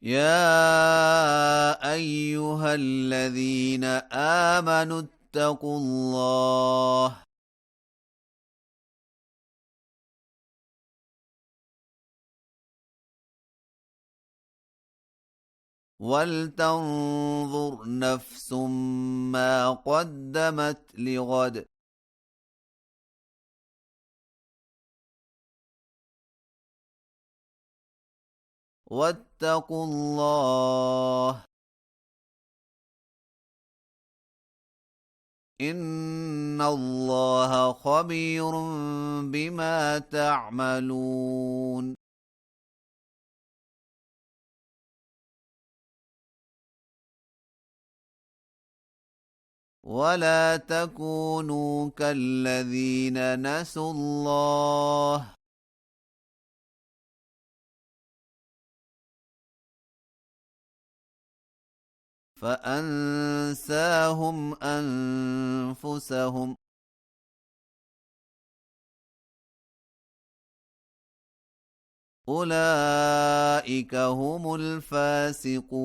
يا أيها الذين آمنوا اتقوا الله ولتنظر نفس ما قدمت لغد واتقوا الله إن الله خبير بما تعملون ولا تكونوا كالذين نسوا الله فأنساهم أنفسهم أولئك هم الفاسقون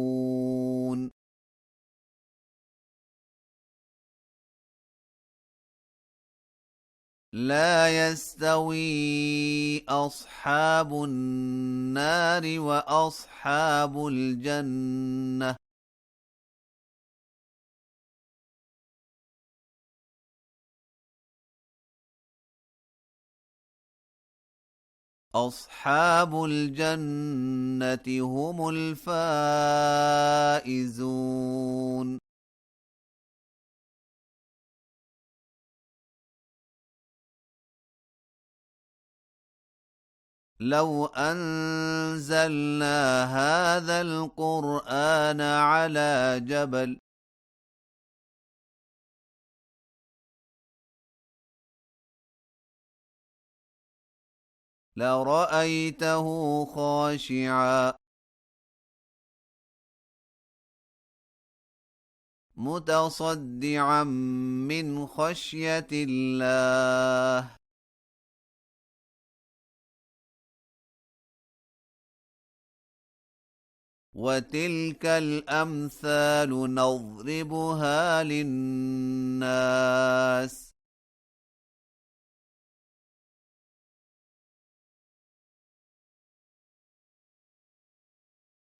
لا يستوي أصحاب النار وأصحاب الجنة أصحاب الجنة هم الفائزون لو أنزلنا هذا القرآن على جبل لرأيته خاشعا متصدعا من خشية الله وتلك الأمثال نضربها للناس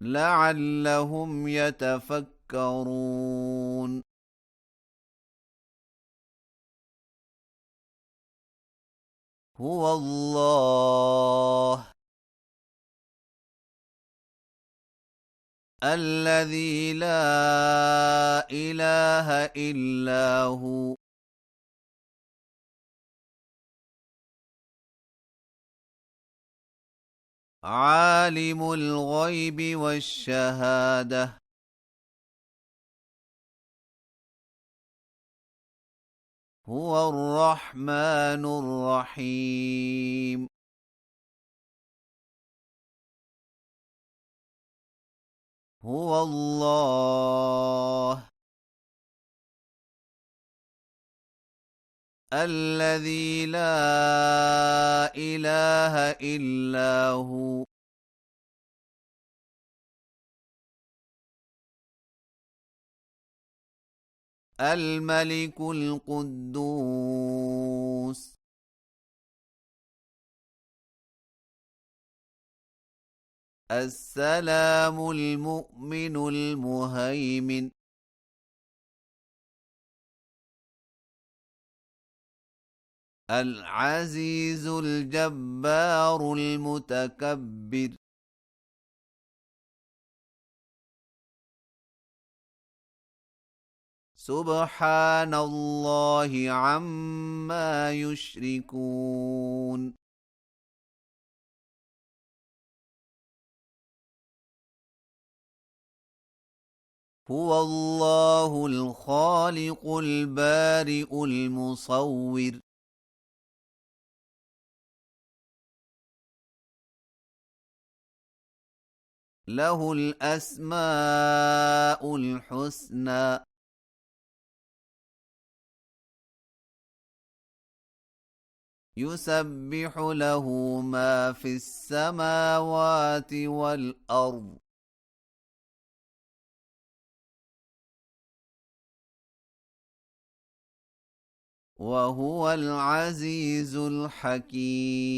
لعلهم يتفكرون هو الله الذي لا إله إلا هو عالم الغيب والشهادة هو الرحمن الرحيم هو الله الذي لا إله إلا هو الملك القدوس السلام المؤمن المهيمن العزيز الجبار المتكبر سبحان الله عما يشركون هو الله الخالق البارئ المصور له الأسماء الحسنى يسبح له ما في السماوات والأرض وهو العزيز الحكيم.